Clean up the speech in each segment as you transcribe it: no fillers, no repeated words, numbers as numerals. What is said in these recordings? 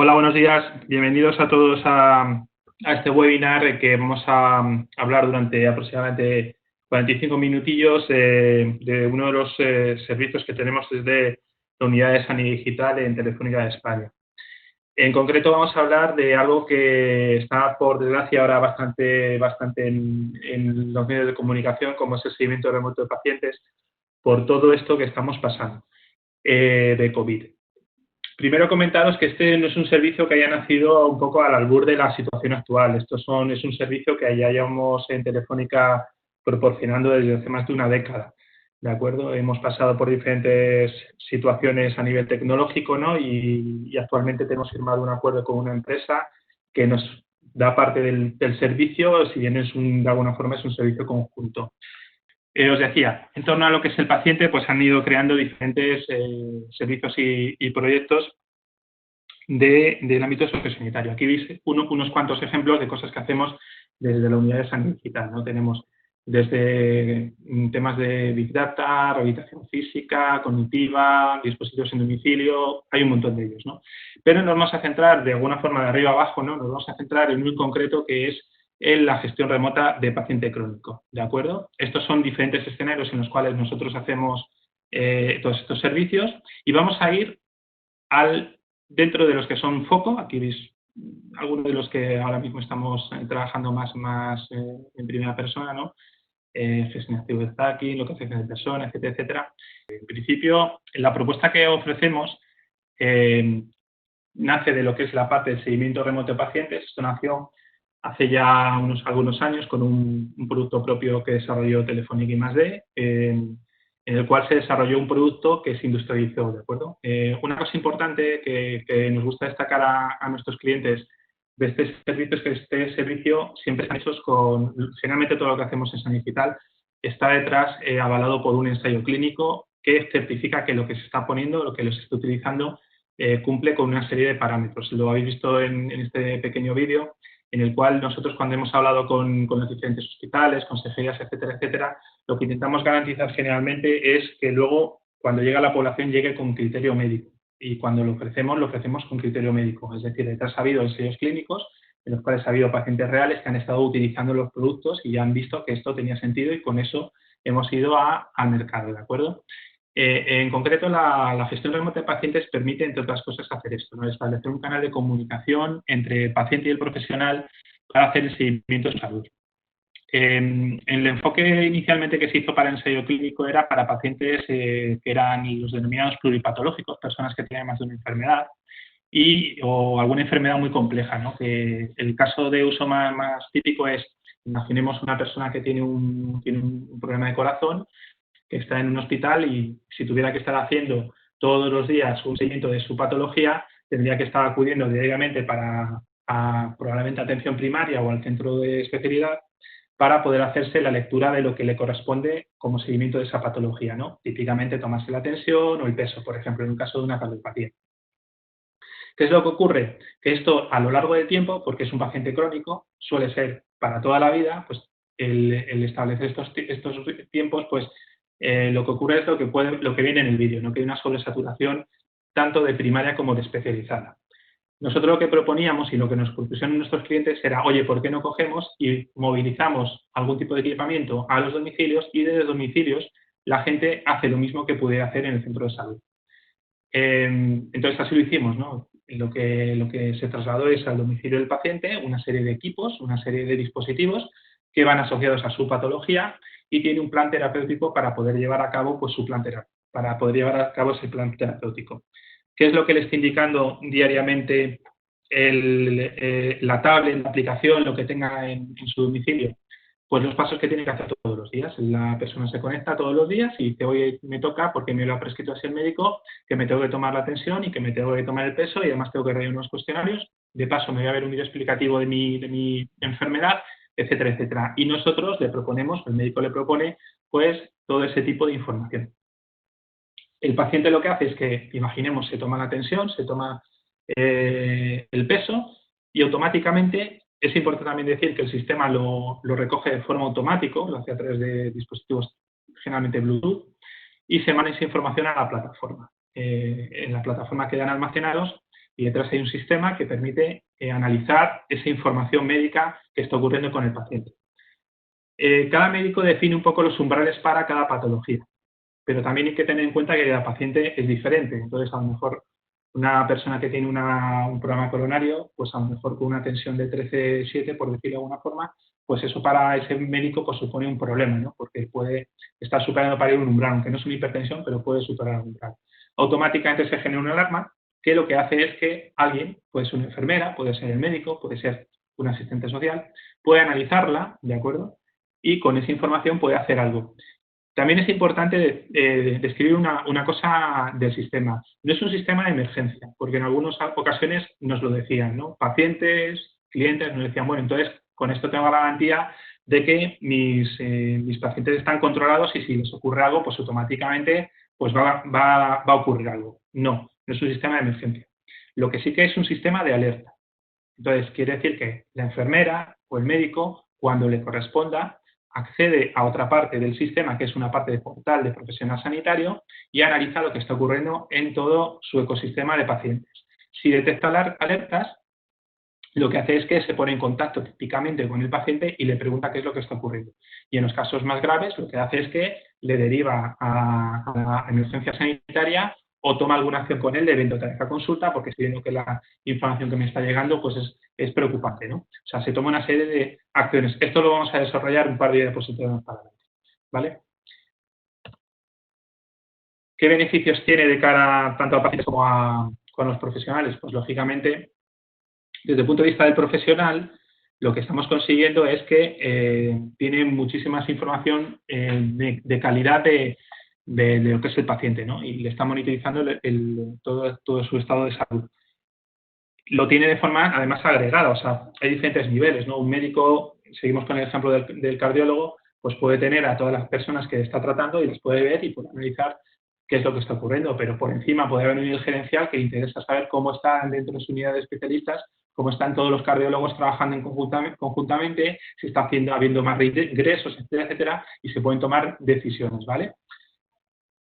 Hola, buenos días. Bienvenidos a todos a este webinar que vamos a hablar durante aproximadamente 45 minutillos de uno de los servicios que tenemos desde la Unidad de Sanidad Digital en Telefónica de España. En concreto vamos a hablar de algo que está, por desgracia, ahora bastante en los medios de comunicación, como es el seguimiento remoto de pacientes, por todo esto que estamos pasando de COVID. Primero comentaros que este no es un servicio que haya nacido un poco al albur de la situación actual. Es un servicio que ya llevamos en Telefónica proporcionando desde hace más de una década. ¿De acuerdo? Hemos pasado por diferentes situaciones a nivel tecnológico, ¿no? Y actualmente tenemos firmado un acuerdo con una empresa que nos da parte del servicio, si bien de alguna forma es un servicio conjunto. Os decía, en torno a lo que es el paciente, pues han ido creando diferentes servicios y proyectos del ámbito sociosanitario. Aquí veis unos cuantos ejemplos de cosas que hacemos desde la unidad de sanidad digital, ¿no? Tenemos desde temas de Big Data, rehabilitación física, cognitiva, dispositivos en domicilio, hay un montón de ellos, ¿no? Pero nos vamos a centrar de alguna forma de arriba abajo, ¿no? Nos vamos a centrar en un concreto que es en la gestión remota de paciente crónico, ¿de acuerdo? Estos son diferentes escenarios en los cuales nosotros hacemos todos estos servicios y vamos a ir dentro de los que son foco. Aquí veis algunos de los que ahora mismo estamos trabajando más en primera persona, ¿no? Gestión activa de tracking, localización de personas, etcétera, etcétera. En principio, la propuesta que ofrecemos nace de lo que es la parte del seguimiento remoto de pacientes. Esto nació hace ya algunos años con un producto propio que desarrolló Telefónica I+D, en el cual se desarrolló un producto que se industrializó, ¿de acuerdo? Una cosa importante que nos gusta destacar a nuestros clientes de este servicio es que este servicio siempre está hecho generalmente todo lo que hacemos en Sanidad Digital está detrás avalado por un ensayo clínico que certifica que lo que se está poniendo, lo que se está utilizando, cumple con una serie de parámetros. Lo habéis visto en este pequeño vídeo, en el cual nosotros, cuando hemos hablado con los diferentes hospitales, consejerías, etcétera, etcétera, lo que intentamos garantizar generalmente es que luego, cuando llega a la población, llegue con criterio médico. Y cuando lo ofrecemos con criterio médico. Es decir, detrás ha habido ensayos clínicos en los cuales ha habido pacientes reales que han estado utilizando los productos y ya han visto que esto tenía sentido y con eso hemos ido al mercado, ¿de acuerdo? En concreto, la gestión remota de pacientes permite, entre otras cosas, hacer esto, ¿no? Establecer un canal de comunicación entre el paciente y el profesional para hacer el seguimiento de salud. El enfoque inicialmente que se hizo para el ensayo clínico era para pacientes que eran los denominados pluripatológicos, personas que tenían más de una enfermedad o alguna enfermedad muy compleja, ¿no? Que el caso de uso más típico es, imaginemos una persona que tiene un problema de corazón, que está en un hospital y si tuviera que estar haciendo todos los días un seguimiento de su patología, tendría que estar acudiendo diariamente probablemente atención primaria o al centro de especialidad para poder hacerse la lectura de lo que le corresponde como seguimiento de esa patología, ¿no? Típicamente tomarse la tensión o el peso, por ejemplo, en un caso de una cardiopatía. ¿Qué es lo que ocurre? Que esto, a lo largo del tiempo, porque es un paciente crónico, suele ser para toda la vida, pues el establecer estos tiempos, pues lo que ocurre es lo que viene en el vídeo, ¿no? Que hay una sobresaturación tanto de primaria como de especializada. Nosotros lo que proponíamos y lo que nos propusieron nuestros clientes era, oye, ¿por qué no cogemos y movilizamos algún tipo de equipamiento a los domicilios y desde los domicilios la gente hace lo mismo que pudiera hacer en el centro de salud? Entonces así lo hicimos, ¿no? Lo que se trasladó es al domicilio del paciente una serie de equipos, una serie de dispositivos que van asociados a su patología y tiene un plan terapéutico para poder llevar a cabo pues, ese plan terapéutico. ¿Qué es lo que le está indicando diariamente la tablet, la aplicación, lo que tenga en su domicilio? Pues los pasos que tiene que hacer todos los días. La persona se conecta todos los días y dice, oye, me toca, porque me lo ha prescrito así el médico, que me tengo que tomar la tensión y que me tengo que tomar el peso y además tengo que rellenar unos cuestionarios. De paso, me voy a ver un vídeo explicativo de mi enfermedad, etcétera, etcétera. Y nosotros le proponemos, el médico le propone, pues, todo ese tipo de información. El paciente lo que hace es que, imaginemos, se toma la tensión, se toma el peso y automáticamente, es importante también decir que el sistema lo recoge de forma automática, lo hace a través de dispositivos generalmente Bluetooth y se manda esa información a la plataforma. En la plataforma quedan almacenados y detrás hay un sistema que permite analizar esa información médica que está ocurriendo con el paciente. Cada médico define un poco los umbrales para cada patología, pero también hay que tener en cuenta que cada paciente es diferente. Entonces, a lo mejor una persona que tiene un problema coronario, pues a lo mejor con una tensión de 13,7, por decirlo de alguna forma, pues eso para ese médico pues supone un problema, ¿no? Porque puede estar superando para ir un umbral, aunque no es una hipertensión, pero puede superar un umbral. Automáticamente se genera una alarma que lo que hace es que alguien, puede ser una enfermera, puede ser el médico, puede ser un asistente social, puede analizarla, ¿de acuerdo? Y con esa información puede hacer algo. También es importante describir una cosa del sistema. No es un sistema de emergencia, porque en algunas ocasiones nos lo decían, ¿no? Pacientes, clientes nos decían, bueno, entonces con esto tengo la garantía de que mis pacientes están controlados y si les ocurre algo, pues automáticamente pues va a ocurrir algo. No, no es un sistema de emergencia. Lo que sí que es un sistema de alerta. Entonces, quiere decir que la enfermera o el médico, cuando le corresponda, accede a otra parte del sistema, que es una parte de portal de profesional sanitario, y analiza lo que está ocurriendo en todo su ecosistema de pacientes. Si detecta alertas, lo que hace es que se pone en contacto típicamente con el paciente y le pregunta qué es lo que está ocurriendo. Y en los casos más graves, lo que hace es que le deriva a emergencia sanitaria o toma alguna acción con él de evento de consulta, porque estoy viendo que la información que me está llegando pues es preocupante, ¿no? O sea, se toma una serie de acciones. Esto lo vamos a desarrollar un par de diapositivas más para adelante, ¿vale? ¿Qué beneficios tiene de cara tanto a pacientes como a los profesionales? Pues, lógicamente, desde el punto de vista del profesional, lo que estamos consiguiendo es que tiene muchísima más información de calidad de lo que es el paciente, ¿no? Y le está monitorizando todo su estado de salud. Lo tiene de forma, además, agregada, o sea, hay diferentes niveles, ¿no? Un médico, seguimos con el ejemplo del cardiólogo, pues puede tener a todas las personas que está tratando y las puede ver y puede analizar qué es lo que está ocurriendo, pero por encima puede haber un nivel gerencial que le interesa saber cómo están dentro de su unidad de especialistas, cómo están todos los cardiólogos trabajando conjuntamente, si está habiendo más ingresos, etcétera, etcétera, y se pueden tomar decisiones, ¿vale?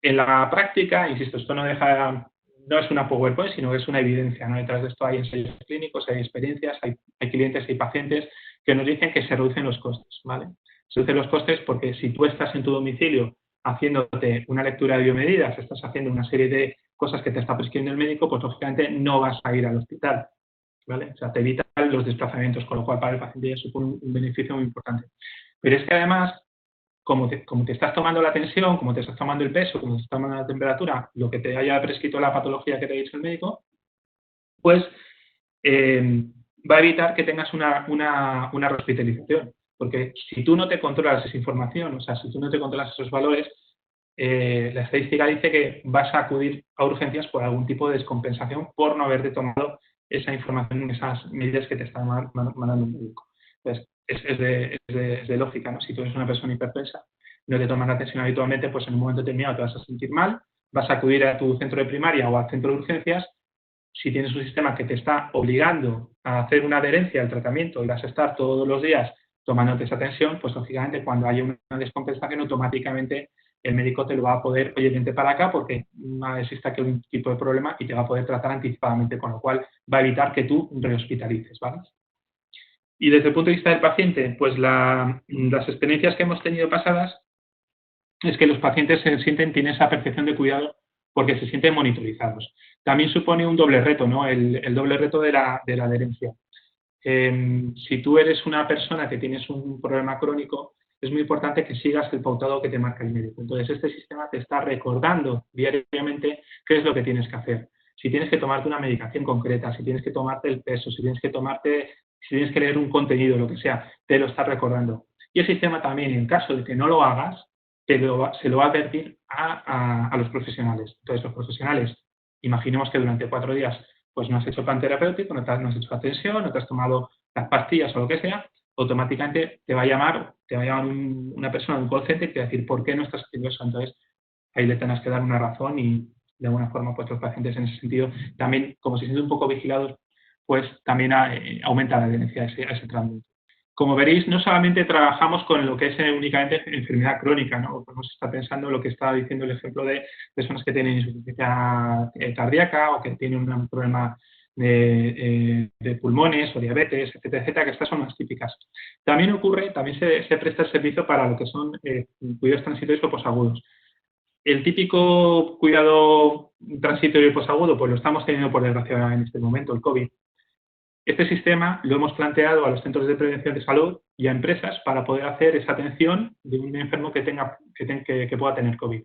En la práctica, insisto, esto no es una PowerPoint, sino que es una evidencia, ¿no? Detrás de esto hay ensayos clínicos, hay experiencias, hay clientes, hay pacientes que nos dicen que se reducen los costes, ¿vale? Se reducen los costes porque si tú estás en tu domicilio haciéndote una lectura de biomedidas, estás haciendo una serie de cosas que te está prescribiendo el médico, pues lógicamente no vas a ir al hospital, ¿vale? O sea, te evitan los desplazamientos, con lo cual para el paciente ya supone un beneficio muy importante. Pero es que además, como te estás tomando la tensión, como te estás tomando el peso, como te estás tomando la temperatura, lo que te haya prescrito la patología que te ha dicho el médico, pues va a evitar que tengas una hospitalización. Porque si tú no te controlas esa información, o sea, si tú no te controlas esos valores, la estadística dice que vas a acudir a urgencias por algún tipo de descompensación por no haberte tomado esa información, esas medidas que te está mandando un médico. Entonces, es de lógica, ¿no? Si tú eres una persona hipertensa, no te tomas la tensión habitualmente, pues en un momento determinado te vas a sentir mal, vas a acudir a tu centro de primaria o al centro de urgencias. Si tienes un sistema que te está obligando a hacer una adherencia al tratamiento y vas a estar todos los días tomándote esa tensión, pues lógicamente cuando haya una descompensación automáticamente el médico te lo va a poder, oye, vente para acá porque no existe aquí un tipo de problema y te va a poder tratar anticipadamente, con lo cual va a evitar que tú rehospitalices, ¿vale? Y desde el punto de vista del paciente, pues las experiencias que hemos tenido pasadas es que los pacientes tienen esa percepción de cuidado porque se sienten monitorizados. También supone un doble reto, ¿no? El doble reto de la adherencia. Si tú eres una persona que tienes un problema crónico, es muy importante que sigas el pautado que te marca el médico. Entonces, este sistema te está recordando diariamente qué es lo que tienes que hacer. Si tienes que tomarte una medicación concreta, si tienes que tomarte el peso, si tienes que leer un contenido, lo que sea, te lo está recordando. Y el sistema también, en caso de que no lo hagas, se lo va a advertir a los profesionales. Entonces, los profesionales, imaginemos que durante 4 días pues no has hecho plan terapéutico, no has hecho atención, no te has tomado las pastillas o lo que sea, automáticamente te va a llamar una persona de un call center y te va a decir por qué no estás haciendo eso. Entonces, ahí le tendrás que dar una razón y de alguna forma pues los pacientes en ese sentido también, como se sienten un poco vigilados, pues también aumenta la adherencia a ese tratamiento. Como veréis, no solamente trabajamos con lo que es únicamente enfermedad crónica, ¿no? Podemos estar pensando en lo que estaba diciendo el ejemplo de personas que tienen insuficiencia cardíaca o que tienen un problema de pulmones o diabetes, etcétera, etcétera, que estas son las típicas. También se presta el servicio para lo que son cuidados transitorios o posagudos. El típico cuidado transitorio y posagudo, pues lo estamos teniendo por desgracia en este momento, el COVID. Este sistema lo hemos planteado a los centros de prevención de salud y a empresas para poder hacer esa atención de un enfermo que pueda tener COVID.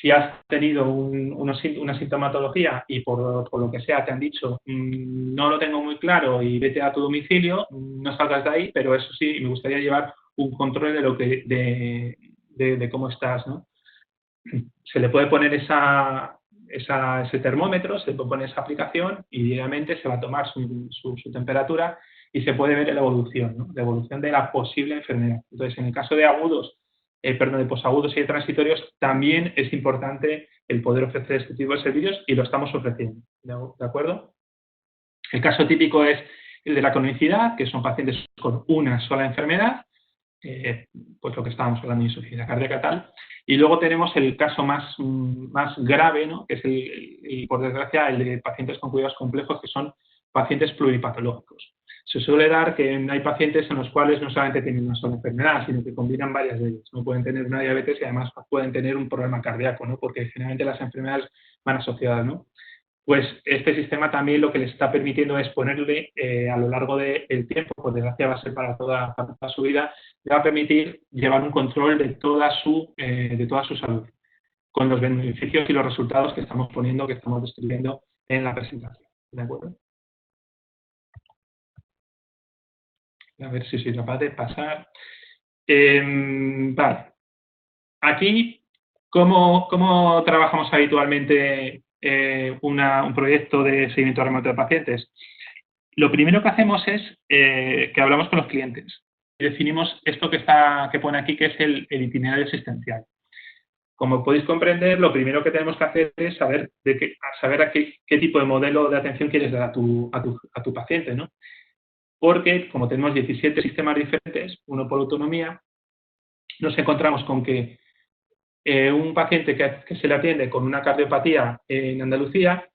Si has tenido una sintomatología y por lo que sea te han dicho no lo tengo muy claro y vete a tu domicilio, no salgas de ahí, pero eso sí, me gustaría llevar un control de cómo estás, ¿no? Se le puede poner ese termómetro, se le puede poner esa aplicación y diariamente se va a tomar su temperatura y se puede ver la evolución, ¿no? La evolución de la posible enfermedad. Entonces, en el caso de de posagudos y de transitorios, también es importante el poder ofrecer este tipo de servicios y lo estamos ofreciendo, ¿de acuerdo? El caso típico es el de la cronicidad, que son pacientes con una sola enfermedad, pues lo que estábamos hablando de insuficiencia cardíaca tal. Y luego tenemos el caso más grave, ¿no? Que es por desgracia, el de pacientes con cuidados complejos, que son pacientes pluripatológicos. Se suele dar que hay pacientes en los cuales no solamente tienen una sola enfermedad, sino que combinan varias de ellas. No pueden tener una diabetes y además pueden tener un problema cardíaco, ¿no? Porque generalmente las enfermedades van asociadas, ¿no? Pues este sistema también lo que les está permitiendo es ponerle a lo largo del tiempo, por desgracia va a ser para toda su vida, le va a permitir llevar un control de toda su salud, con los beneficios y los resultados que estamos poniendo, que estamos describiendo en la presentación. ¿De acuerdo? A ver si soy capaz de pasar. Vale. Aquí, ¿cómo trabajamos habitualmente un proyecto de seguimiento remoto de pacientes? Lo primero que hacemos es que hablamos con los clientes y definimos esto que pone aquí, que es el itinerario asistencial. Como podéis comprender, lo primero que tenemos que hacer es saber a qué tipo de modelo de atención quieres dar a tu paciente, ¿no? Porque, como tenemos 17 sistemas diferentes, uno por autonomía, nos encontramos con que un paciente que se le atiende con una cardiopatía en Andalucía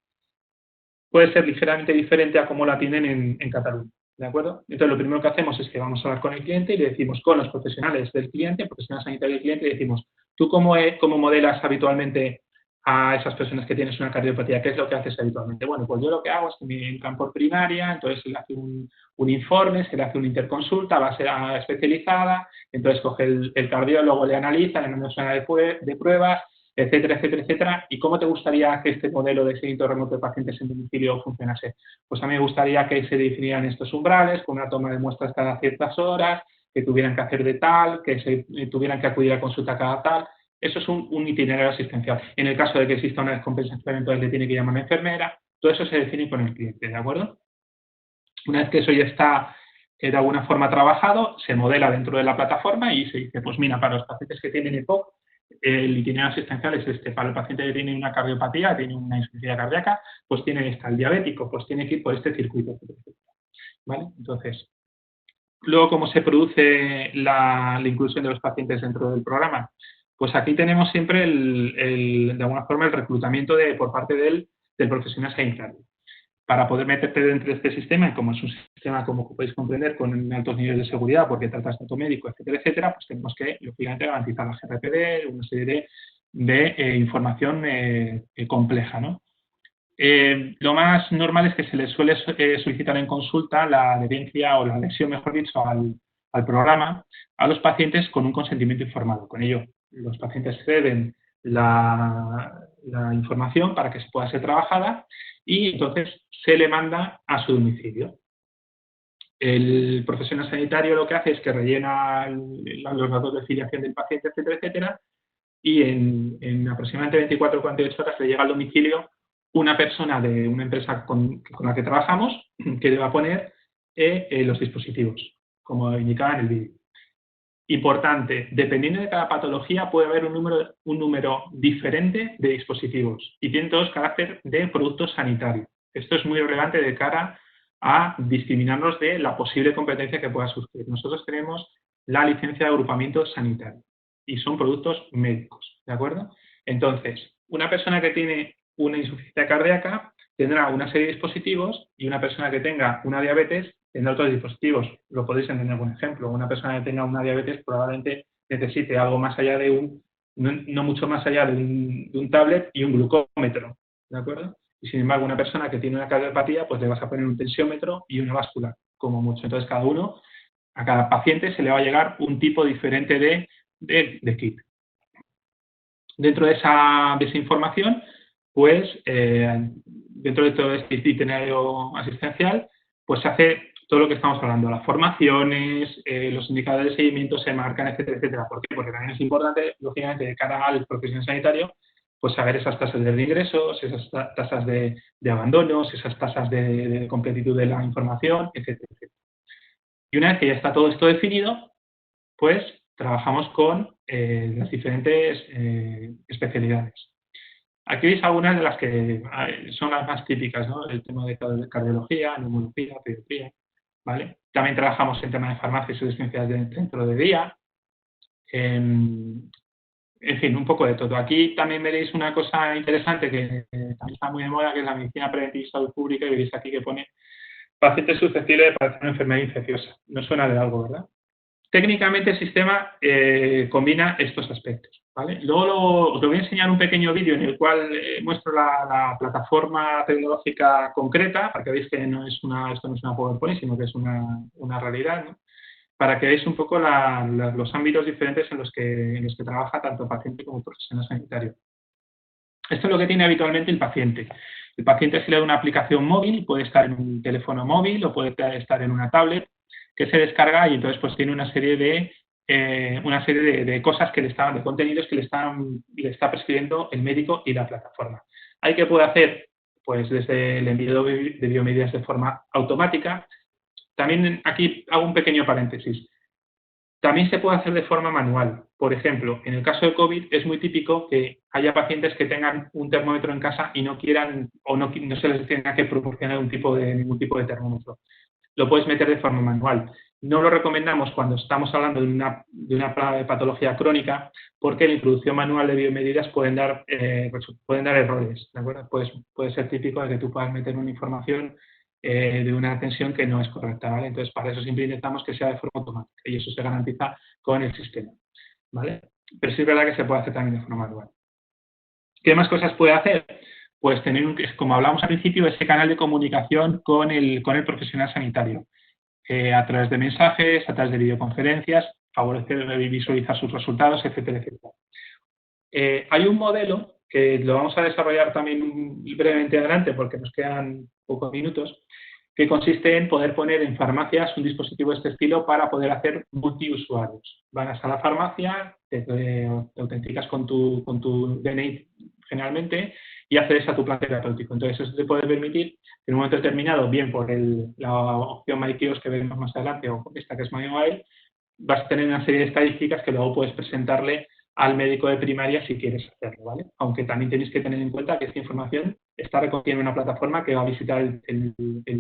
puede ser ligeramente diferente a cómo la tienen en Cataluña, ¿de acuerdo? Entonces, lo primero que hacemos es que vamos a hablar con el cliente y le decimos, con los profesionales del cliente, profesional sanitario del cliente, y decimos, ¿tú cómo modelas habitualmente a esas personas que tienes una cardiopatía? ¿Qué es lo que haces habitualmente? Bueno, pues yo lo que hago es que me entran por primaria, entonces se le hace un informe, se le hace una interconsulta, va a ser especializada, entonces coge el cardiólogo, le analiza, le manda una serie de pruebas, etcétera, etcétera, etcétera. ¿Y cómo te gustaría que este modelo de seguimiento remoto de pacientes en domicilio funcionase? Pues a mí me gustaría que se definieran estos umbrales con una toma de muestras cada ciertas horas, que tuvieran que hacer de tal, que tuvieran que acudir a consulta cada tal. Eso es un itinerario asistencial. En el caso de que exista una descompensación, entonces le tiene que llamar a una enfermera. Todo eso se define con el cliente, ¿de acuerdo? Una vez que eso ya está de alguna forma trabajado, se modela dentro de la plataforma y se dice, pues mira, para los pacientes que tienen EPOC, el itinerario asistencial es este. Para el paciente que tiene una cardiopatía, tiene una insuficiencia cardíaca, pues tiene esta. El diabético, pues tiene que ir por este circuito. ¿Vale? Entonces, luego, ¿cómo se produce la inclusión de los pacientes dentro del programa? Pues aquí tenemos siempre, de alguna forma, el reclutamiento por parte del profesional sanitario. Para poder meterte dentro de este sistema, y como es un sistema, como podéis comprender, con altos niveles de seguridad, porque trata dato médico, etcétera, etcétera, pues tenemos que, lógicamente, garantizar la GRPD, una serie de información compleja, ¿no? Lo más normal es que se les suele solicitar en consulta la adherencia o la adhesión, mejor dicho, al programa a los pacientes con un consentimiento informado. Con ello, los pacientes ceden la información para que se pueda ser trabajada y entonces se le manda a su domicilio. El profesional sanitario lo que hace es que rellena los datos de filiación del paciente, etcétera, etcétera, y en aproximadamente 24 o 48 horas le llega al domicilio una persona de una empresa con la que trabajamos que le va a poner los dispositivos, como indicaba en el vídeo. Importante, dependiendo de cada patología puede haber un número diferente de dispositivos y tienen todos carácter de producto sanitario. Esto es muy relevante de cara a discriminarnos de la posible competencia que pueda surgir. Nosotros tenemos la licencia de agrupamiento sanitario y son productos médicos, ¿de acuerdo? Entonces, una persona que tiene una insuficiencia cardíaca tendrá una serie de dispositivos y una persona que tenga una diabetes tendrá otros dispositivos. Lo podéis entender con ejemplo. Una persona que tenga una diabetes probablemente necesite algo más allá de no mucho más allá de un tablet y un glucómetro, ¿de acuerdo? Y sin embargo, una persona que tiene una cardiopatía, pues le vas a poner un tensiómetro y una báscula, como mucho. Entonces, a cada paciente se le va a llegar un tipo diferente de kit. Dentro de esa información, pues, dentro de todo este itinerario asistencial, pues se hace todo lo que estamos hablando, las formaciones, los indicadores de seguimiento se marcan, etcétera, etcétera. ¿Por qué? Porque también es importante, lógicamente, de cara al profesional sanitario, pues saber esas tasas de ingresos, esas tasas de abandonos, esas tasas de completitud de la información, etcétera, etcétera. Y una vez que ya está todo esto definido, pues trabajamos con las diferentes especialidades. Aquí veis algunas de las que son las más típicas, ¿no? El tema de cardiología, neumología, pediatría, ¿vale? También trabajamos en tema de farmacia y asistencias de centro de día. En fin, un poco de todo. Aquí también veréis una cosa interesante que también está muy de moda, que es la medicina preventiva y salud pública, y veréis aquí que pone pacientes susceptibles de padecer una enfermedad infecciosa. No suena de algo, ¿verdad? Técnicamente el sistema combina estos aspectos, ¿vale? Luego os voy a enseñar un pequeño vídeo en el cual muestro la plataforma tecnológica concreta, para que veáis que esto no es una PowerPoint, sino que es una realidad, ¿no? Para que veáis un poco los ámbitos diferentes en los que trabaja tanto paciente como profesional sanitario. Esto es lo que tiene habitualmente el paciente. El paciente se le da una aplicación móvil, puede estar en un teléfono móvil o puede estar en una tablet, que se descarga y entonces pues tiene una serie de cosas de contenidos que le está prescribiendo el médico y la plataforma. ¿Hay que puede hacer? Pues desde el envío de biomedidas de forma automática. También aquí hago un pequeño paréntesis. También se puede hacer de forma manual. Por ejemplo, en el caso de COVID es muy típico que haya pacientes que tengan un termómetro en casa y no quieran o no se les tenga que proporcionar ningún tipo de termómetro. Lo puedes meter de forma manual. No lo recomendamos cuando estamos hablando de una patología crónica porque la introducción manual de biomedidas pueden dar errores, ¿de acuerdo? Puede ser típico de que tú puedas meter una información de una tensión que no es correcta, ¿vale? Entonces, para eso siempre intentamos que sea de forma automática y eso se garantiza con el sistema, ¿vale? Pero sí es verdad que se puede hacer también de forma manual. ¿Qué más cosas puede hacer? Pues tener, como hablamos al principio, ese canal de comunicación con el profesional sanitario. A través de mensajes, a través de videoconferencias, favorecer y visualizar sus resultados, etcétera, etcétera. Hay un modelo que lo vamos a desarrollar también brevemente adelante porque nos quedan pocos minutos, que consiste en poder poner en farmacias un dispositivo de este estilo para poder hacer multiusuarios. Vas a la farmacia, te autenticas con tu DNI generalmente y accedes a tu plan terapéutico. Entonces, eso te puede permitir en un momento determinado, bien por la opción MyKios que veremos más adelante o esta que es MyMobile, vas a tener una serie de estadísticas que luego puedes presentarle al médico de primaria si quieres hacerlo, ¿vale? Aunque también tenéis que tener en cuenta que esta información está recogida en una plataforma que va a visitar el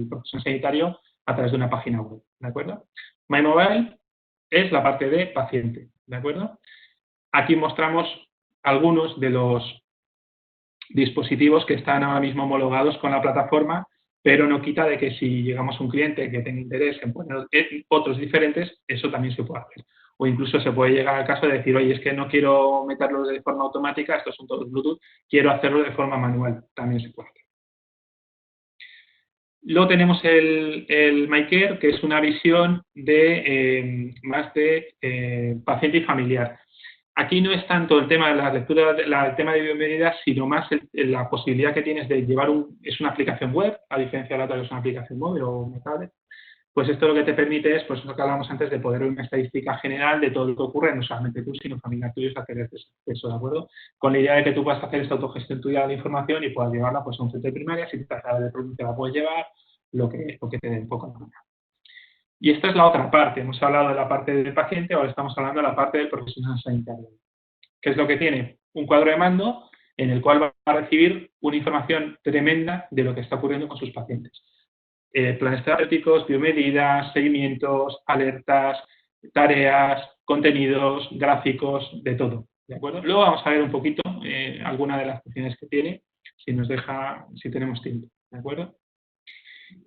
profesional sanitario a través de una página web, ¿de acuerdo? MyMobile es la parte de paciente, ¿de acuerdo? Aquí mostramos algunos de los dispositivos que están ahora mismo homologados con la plataforma, pero no quita de que si llegamos a un cliente que tenga interés en poner otros diferentes, eso también se puede hacer. O incluso se puede llegar al caso de decir, oye, es que no quiero meterlos de forma automática, estos son todos Bluetooth, quiero hacerlo de forma manual, también se puede hacer. Luego tenemos el MyCare, que es una visión más de paciente y familiar. Aquí no es tanto el tema de la lectura, el tema de biomedidas, sino más la posibilidad que tienes de llevar es una aplicación web, a diferencia de la otra que es una aplicación móvil o una tablet. Pues esto lo que te permite es, pues lo que hablábamos antes, de poder ver una estadística general de todo lo que ocurre, no solamente tú, sino familiar tuyo, hacer eso, ¿de acuerdo? Con la idea de que tú puedas hacer esta autogestión tuya de la información y puedas llevarla pues, a un centro de primaria, si te trata de producto la puedes llevar, lo que te dé un poco la mano. Y esta es la otra parte. Hemos hablado de la parte del paciente, ahora estamos hablando de la parte del profesional sanitario. ¿Qué es lo que tiene? Un cuadro de mando en el cual va a recibir una información tremenda de lo que está ocurriendo con sus pacientes. Planes terapéuticos, biomedidas, seguimientos, alertas, tareas, contenidos, gráficos, de todo. ¿De acuerdo? Luego vamos a ver un poquito algunas de las funciones que tiene, si nos deja, si tenemos tiempo, ¿de acuerdo?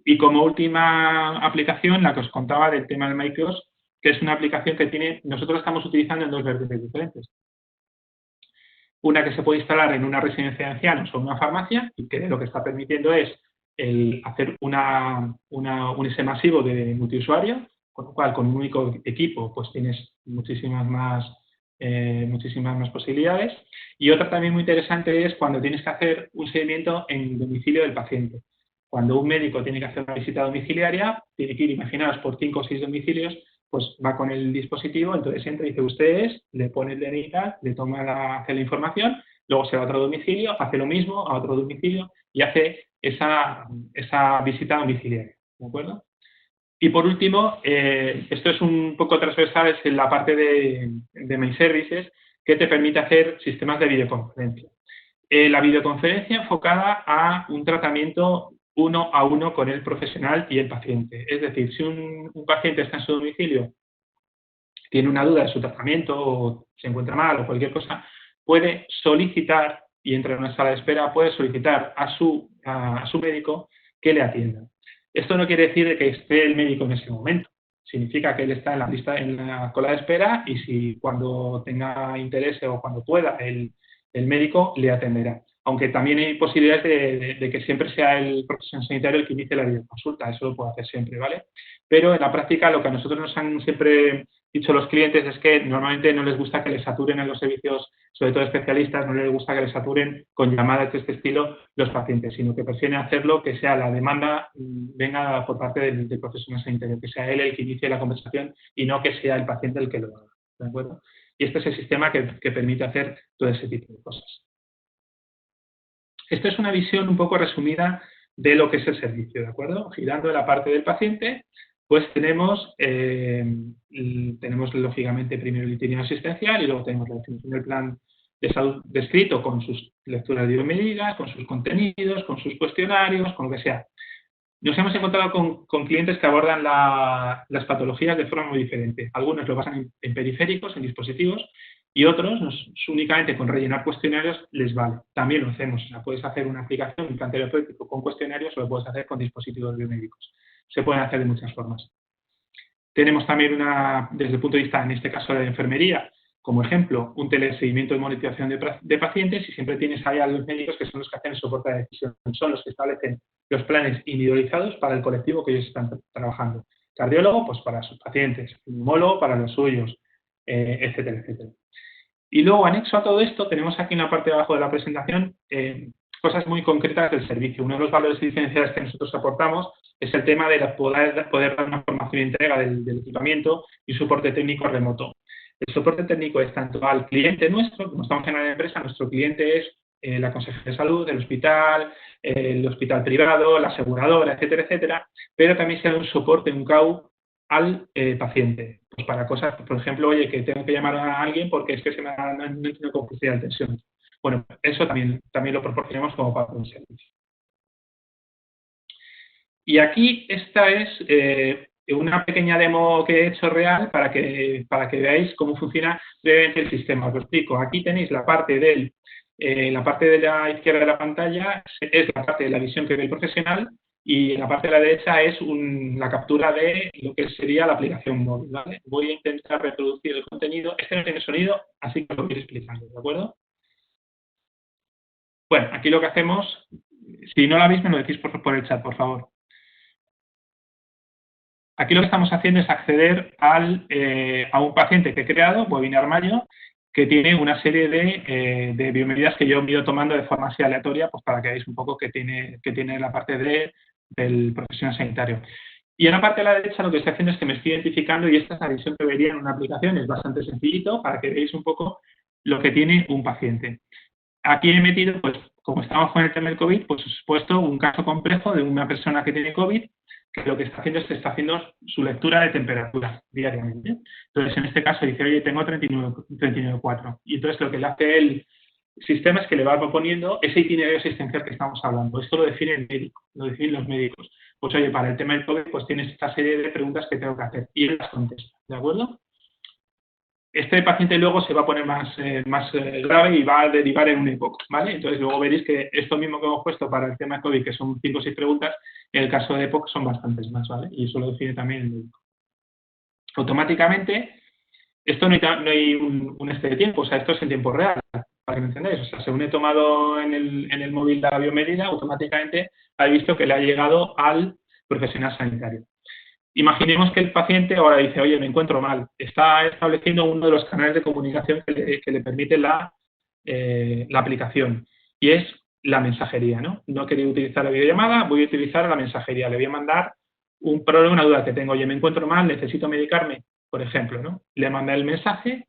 Y como última aplicación, la que os contaba del tema de Micros, que es una aplicación que nosotros estamos utilizando en dos vertientes diferentes. Una que se puede instalar en una residencia de ancianos o una farmacia y que lo que está permitiendo es hacer un ese masivo de multiusuario, con lo cual con un único equipo pues tienes muchísimas más posibilidades. Y otra también muy interesante es cuando tienes que hacer un seguimiento en domicilio del paciente. Cuando un médico tiene que hacer una visita domiciliaria, tiene que ir, imaginaos, por 5 o 6 domicilios, pues va con el dispositivo, entonces entra y dice ustedes, le pone el DNI, le hace la información, luego se va a otro domicilio, hace lo mismo a otro domicilio y hace esa visita domiciliaria, ¿de acuerdo? Y por último, esto es un poco transversal, es en la parte de My Services, que te permite hacer sistemas de videoconferencia. La videoconferencia enfocada a un tratamiento 1 a 1 con el profesional y el paciente. Es decir, si un paciente está en su domicilio, tiene una duda de su tratamiento o se encuentra mal o cualquier cosa, puede solicitar, y entra en una sala de espera, puede solicitar a su médico que le atienda. Esto no quiere decir que esté el médico en ese momento. Significa que él está en la cola de espera y si cuando tenga interés o cuando pueda el médico le atenderá. Aunque también hay posibilidades de que siempre sea el profesional sanitario el que inicie la videoconsulta. Eso lo puede hacer siempre, ¿vale? Pero en la práctica lo que a nosotros nos han siempre dicho los clientes es que normalmente no les gusta que les saturen en los servicios, sobre todo especialistas, no les gusta que les saturen con llamadas de este estilo los pacientes, sino que prefieren hacerlo que sea la demanda venga por parte del profesional sanitario, que sea él el que inicie la conversación y no que sea el paciente el que lo haga, ¿de acuerdo? Y este es el sistema que permite hacer todo ese tipo de cosas. Esta es una visión un poco resumida de lo que es el servicio, ¿de acuerdo? Girando de la parte del paciente, pues tenemos lógicamente primero el itinerario asistencial y luego tenemos la definición del plan de salud descrito con sus lecturas de biomedidas, con sus contenidos, con sus cuestionarios, con lo que sea. Nos hemos encontrado con clientes que abordan las patologías de forma muy diferente. Algunos lo basan en periféricos, en dispositivos, y otros únicamente con rellenar cuestionarios les vale. También lo hacemos. O sea, puedes hacer una aplicación, un plan terapéutico con cuestionarios o lo puedes hacer con dispositivos biomédicos. Se pueden hacer de muchas formas. Tenemos también desde el punto de vista, en este caso, de la enfermería, como ejemplo, un teleseguimiento de monitorización de pacientes y siempre tienes ahí a los médicos que son los que hacen el soporte de decisión. Son los que establecen los planes individualizados para el colectivo que ellos están trabajando. Cardiólogo, pues para sus pacientes. Neumólogo, para los suyos, etcétera, etcétera. Y luego, anexo a todo esto, tenemos aquí en la parte de abajo de la presentación cosas muy concretas del servicio. Uno de los valores diferenciales que nosotros aportamos es el tema de poder dar una formación y entrega del equipamiento y soporte técnico remoto. El soporte técnico es tanto al cliente nuestro, como estamos en la empresa, nuestro cliente es la consejería de salud, el hospital privado, la aseguradora, etcétera, etcétera, pero también se da un soporte, un CAU al paciente. Pues para cosas, por ejemplo, oye, que tengo que llamar a alguien porque es que se me ha no complicidad de tensión. Bueno, eso también lo proporcionamos como parte del servicio. Y aquí esta es una pequeña demo que he hecho real para que veáis cómo funciona brevemente el sistema. Os lo explico. Aquí tenéis la parte de la izquierda de la pantalla es la parte de la visión que ve el profesional y en la parte de la derecha es la captura de lo que sería la aplicación móvil, ¿vale? Voy a intentar reproducir el contenido. Este no tiene sonido, así que lo voy a ir explicando, ¿de acuerdo? Bueno, aquí lo que hacemos, si no la veis me lo decís por el chat, por favor. Aquí lo que estamos haciendo es acceder a un paciente que he creado, Webinar Mayo, que tiene una serie de biomedidas que yo he ido tomando de forma así aleatoria, pues para que veáis un poco que tiene la parte del profesional sanitario. Y en la parte de la derecha lo que estoy haciendo es que me estoy identificando y esta es la visión que vería en una aplicación, es bastante sencillito para que veáis un poco lo que tiene un paciente. Aquí he metido, pues como estamos con el tema del COVID, pues os he puesto un caso complejo de una persona que tiene COVID que lo que está haciendo es que está haciendo su lectura de temperatura diariamente. Entonces, en este caso dice, oye, tengo 39,4. Y entonces lo que le hace el sistema es que le va proponiendo ese itinerario asistencial que estamos hablando. Esto lo define el médico, lo definen los médicos. Pues oye, para el tema del COVID, pues tienes esta serie de preguntas que tengo que hacer. Y él las contesta, ¿de acuerdo? Este paciente luego se va a poner más grave y va a derivar en un EPOC, ¿vale? Entonces, luego veréis que esto mismo que hemos puesto para el tema de COVID, que son 5 o 6 preguntas, en el caso de EPOC son bastantes más, ¿vale? Y eso lo define también el médico. Automáticamente, esto no hay un de tiempo, o sea, esto es en tiempo real, para que me entendáis. O sea, según he tomado en el móvil la biomedida, automáticamente ha visto que le ha llegado al profesional sanitario. Imaginemos que el paciente ahora dice, oye, me encuentro mal. Está estableciendo uno de los canales de comunicación que le permite la aplicación, y es la mensajería, ¿no? No he querido utilizar la videollamada, voy a utilizar la mensajería. Le voy a mandar un problema, una duda que tengo. Oye, me encuentro mal, necesito medicarme, por ejemplo, ¿no? Le manda el mensaje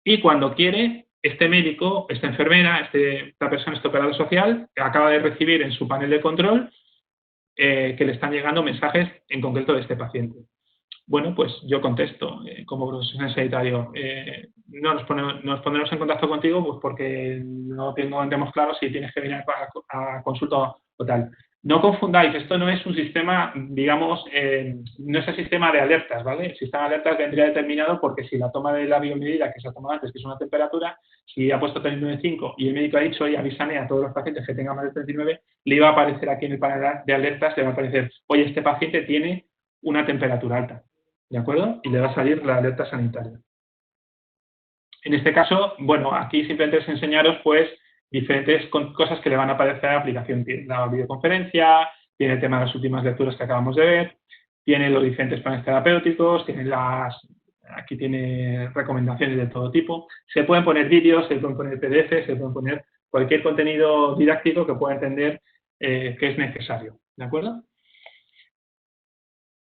y cuando quiere, este médico, esta enfermera, esta persona, este operador social, acaba de recibir en su panel de control que le están llegando mensajes en concreto de este paciente. Bueno, pues yo contesto como profesional sanitario. Nos pondremos en contacto contigo pues porque no tenemos claro si tienes que venir a consulta o tal. No confundáis, esto no es un sistema, digamos, no es el sistema de alertas, ¿vale? El sistema de alertas vendría determinado porque si la toma de la biomedida que se ha tomado antes, que es una temperatura, si ha puesto 39,5 y el médico ha dicho, oye, avísame a todos los pacientes que tengan más de 39, le iba a aparecer aquí en el panel de alertas, le va a aparecer, oye, este paciente tiene una temperatura alta, ¿de acuerdo? Y le va a salir la alerta sanitaria. En este caso, bueno, aquí simplemente es enseñaros, pues, diferentes cosas que le van a aparecer a la aplicación. Tiene la videoconferencia, tiene el tema de las últimas lecturas que acabamos de ver, tiene los diferentes planes terapéuticos, aquí tiene recomendaciones de todo tipo. Se pueden poner vídeos, se pueden poner PDF, se pueden poner cualquier contenido didáctico que pueda entender que es necesario, ¿de acuerdo?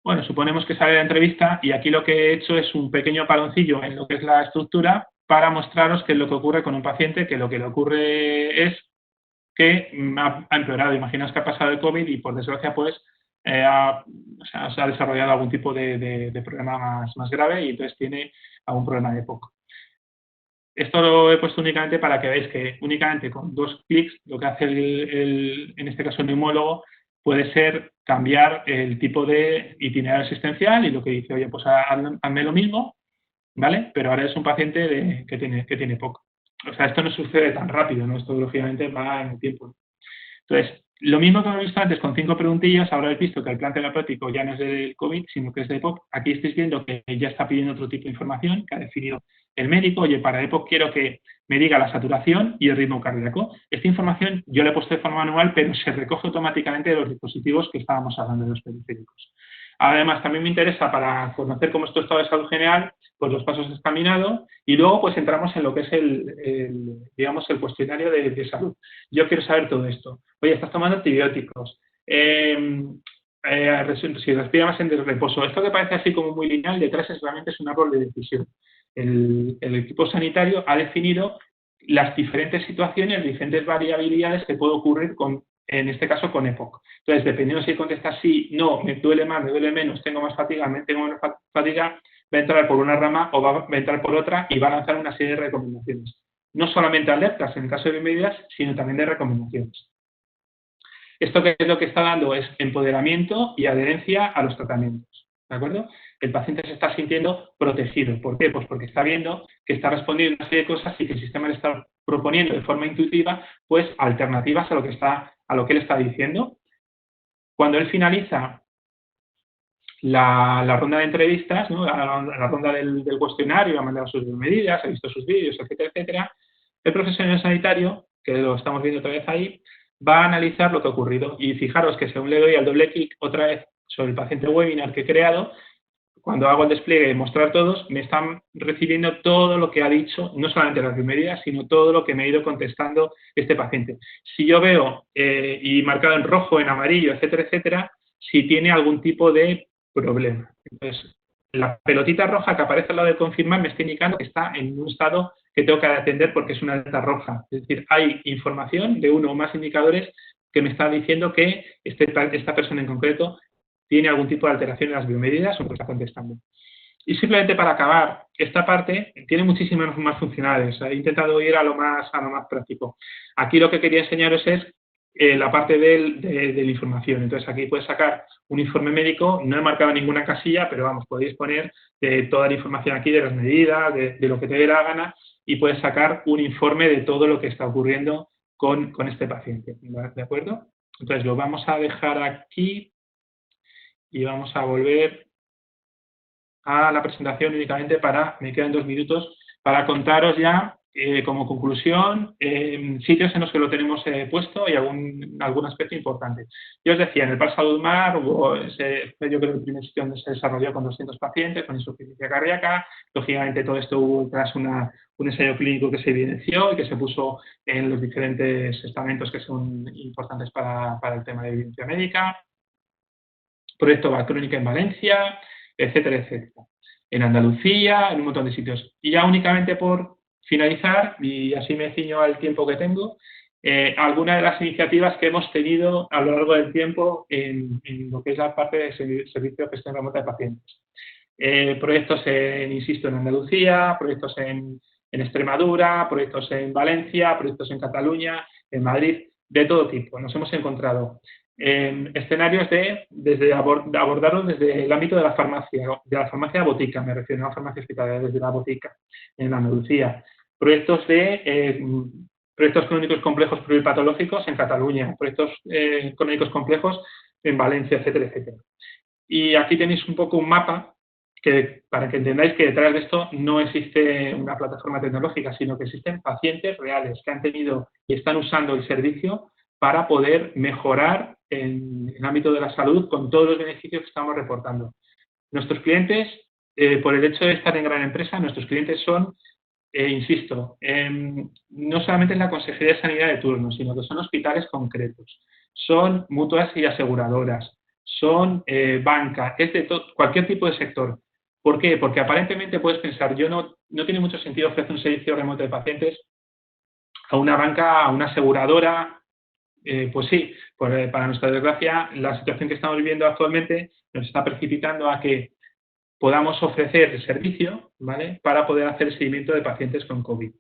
Bueno, suponemos que sale la entrevista y aquí lo que he hecho es un pequeño paloncillo en lo que es la estructura para mostraros qué es lo que ocurre con un paciente, que lo que le ocurre es que ha empeorado. Imaginaos que ha pasado el COVID y, por desgracia, pues se ha desarrollado algún tipo de problema más grave y entonces tiene algún problema de EPOC. Esto lo he puesto únicamente para que veáis que únicamente con 2 clics lo que hace en este caso el neumólogo puede ser cambiar el tipo de itinerario asistencial y lo que dice, oye, pues hazme lo mismo, ¿vale? Pero ahora es un paciente que tiene poco. O sea, esto no sucede tan rápido, ¿no? Esto, lógicamente, va en el tiempo. Entonces, lo mismo que hemos visto antes con 5 preguntillas, ahora habéis visto que el plan terapéutico ya no es del COVID, sino que es de EPOC. Aquí estáis viendo que ya está pidiendo otro tipo de información que ha definido el médico. Oye, para EPOC quiero que me diga la saturación y el ritmo cardíaco. Esta información yo la he puesto de forma manual, pero se recoge automáticamente de los dispositivos que estábamos hablando de los periféricos. Además, también me interesa para conocer cómo es tu estado de salud general, pues los pasos que has caminado y luego pues entramos en lo que es digamos, el cuestionario de salud. Yo quiero saber todo esto. Oye, estás tomando antibióticos. Si respiras más en reposo. Esto que parece así como muy lineal, detrás realmente es un árbol de decisión. El equipo sanitario ha definido las diferentes situaciones, diferentes variabilidades que puede ocurrir en este caso con EPOC. Entonces, dependiendo si contestas sí, no, me duele más, me duele menos, tengo más fatiga, tengo menos fatiga, va a entrar por una rama o va a entrar por otra y va a lanzar una serie de recomendaciones. No solamente alertas en el caso de medidas, sino también de recomendaciones. Esto que es lo que está dando es empoderamiento y adherencia a los tratamientos, ¿de acuerdo? El paciente se está sintiendo protegido. ¿Por qué? Pues porque está viendo que está respondiendo a una serie de cosas y que el sistema le está proponiendo de forma intuitiva pues alternativas a lo que él está diciendo. Cuando él finaliza la ronda de entrevistas, ¿no? la ronda del cuestionario, ha mandado sus medidas, ha visto sus vídeos, etcétera, etcétera, el profesional sanitario, que lo estamos viendo otra vez ahí, va a analizar lo que ha ocurrido. Y fijaros que según le doy al doble clic otra vez sobre el paciente webinar que he creado, cuando hago el despliegue de mostrar todos, me están recibiendo todo lo que ha dicho, no solamente las medidas, sino todo lo que me ha ido contestando este paciente. Si yo veo, y marcado en rojo, en amarillo, etcétera, etcétera, si tiene algún tipo de problema. Entonces, la pelotita roja que aparece al lado de confirmar me está indicando que está en un estado que tengo que atender porque es una alerta roja. Es decir, hay información de uno o más indicadores que me está diciendo que esta persona en concreto tiene algún tipo de alteración en las biomedidas o que está contestando. Y simplemente para acabar, esta parte tiene muchísimas más funcionalidades. He intentado ir a lo más práctico. Aquí lo que quería enseñaros es la parte de la información. Entonces, aquí puedes sacar un informe médico, no he marcado ninguna casilla, pero vamos, podéis poner toda la información aquí de las medidas, de lo que te dé la gana, y puedes sacar un informe de todo lo que está ocurriendo con este paciente. ¿De acuerdo? Entonces, lo vamos a dejar aquí y vamos a volver a la presentación únicamente me quedan 2 minutos, para contaros ya, como conclusión, sitios en los que lo tenemos puesto y algún aspecto importante. Yo os decía, en el Par Salud Mar yo creo que el primer sitio donde se desarrolló con 200 pacientes con insuficiencia cardíaca. Lógicamente, todo esto hubo tras un ensayo clínico que se evidenció y que se puso en los diferentes estamentos que son importantes para el tema de evidencia médica. Proyecto Valcrónica en Valencia, etcétera, etcétera. En Andalucía, en un montón de sitios. Y ya únicamente por finalizar, y así me ciño al tiempo que tengo, algunas de las iniciativas que hemos tenido a lo largo del tiempo en lo que es la parte de servicio de gestión remota de pacientes. Proyectos, insisto, en Andalucía, proyectos en Extremadura, proyectos en Valencia, proyectos en Cataluña, en Madrid, de todo tipo. Nos hemos encontrado escenarios desde abordarlo desde el ámbito de la farmacia botica, me refiero a la farmacia hospitalaria, desde la botica en Andalucía. Proyectos clínicos complejos pluripatológicos en Cataluña, proyectos clínicos complejos en Valencia, etcétera, etcétera. Y aquí tenéis un poco un mapa para que entendáis que detrás de esto no existe una plataforma tecnológica, sino que existen pacientes reales que han tenido y están usando el servicio para poder mejorar en el ámbito de la salud con todos los beneficios que estamos reportando. Nuestros clientes, por el hecho de estar en gran empresa, nuestros clientes son, insisto, no solamente en la Consejería de Sanidad de turno, sino que son hospitales concretos, son mutuas y aseguradoras, son banca, es de cualquier tipo de sector. ¿Por qué? Porque aparentemente puedes pensar, no tiene mucho sentido ofrecer un servicio remoto de pacientes a una banca, a una aseguradora. Pues sí, para nuestra desgracia, la situación que estamos viviendo actualmente nos está precipitando a que podamos ofrecer el servicio, ¿vale?, para poder hacer el seguimiento de pacientes con COVID.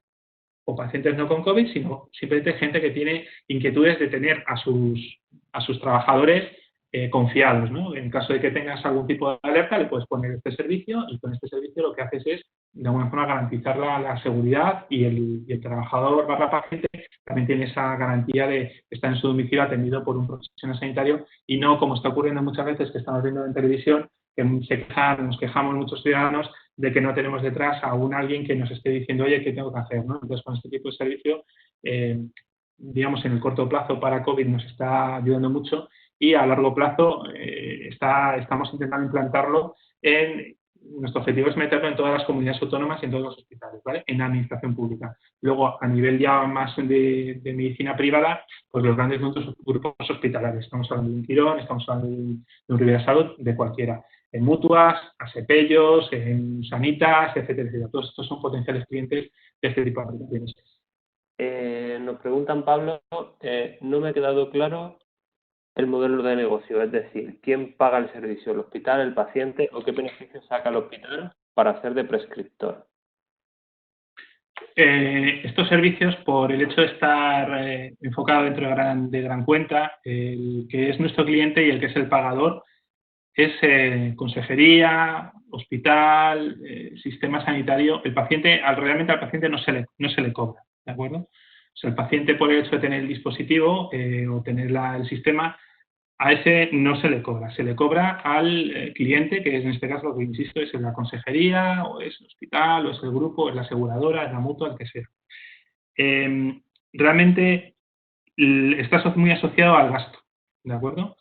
O pacientes no con COVID, sino simplemente gente que tiene inquietudes de tener a sus trabajadores confiados, ¿no? En caso de que tengas algún tipo de alerta, le puedes poner este servicio y con este servicio lo que haces es, de alguna forma, garantizar la seguridad y el trabajador / paciente también tiene esa garantía de estar en su domicilio atendido por un profesional sanitario y no, como está ocurriendo muchas veces que estamos viendo en televisión, que nos quejamos muchos ciudadanos de que no tenemos detrás a alguien que nos esté diciendo, oye, ¿qué tengo que hacer?, ¿no? Entonces, con este tipo de servicio, digamos, en el corto plazo para COVID nos está ayudando mucho y a largo plazo estamos intentando implantarlo nuestro objetivo es meterlo en todas las comunidades autónomas y en todos los hospitales, ¿vale?, en la administración pública. Luego, a nivel ya más de medicina privada, pues los grandes grupos hospitalarios. Estamos hablando de un Quirón, estamos hablando de un Rivera Salud, de cualquiera. En mutuas, asepellos, en sanitas, etcétera, etcétera. Todos estos son potenciales clientes de este tipo de aplicaciones. Nos preguntan, Pablo, no me ha quedado claro el modelo de negocio, es decir, ¿quién paga el servicio? ¿El hospital, el paciente o qué beneficios saca el hospital para hacer de prescriptor? Estos servicios, por el hecho de estar enfocado dentro de gran cuenta, el que es nuestro cliente y el que es el pagador es consejería, hospital, sistema sanitario. El paciente, realmente al paciente no se le cobra, ¿de acuerdo? O sea, el paciente, por el hecho de tener el dispositivo o tener el sistema, a ese no se le cobra. Se le cobra al cliente, que es, en este caso, lo que insisto, es la consejería, o es el hospital, o es el grupo, o es la aseguradora, es la mutua, el que sea. Realmente está muy asociado al gasto, ¿de acuerdo?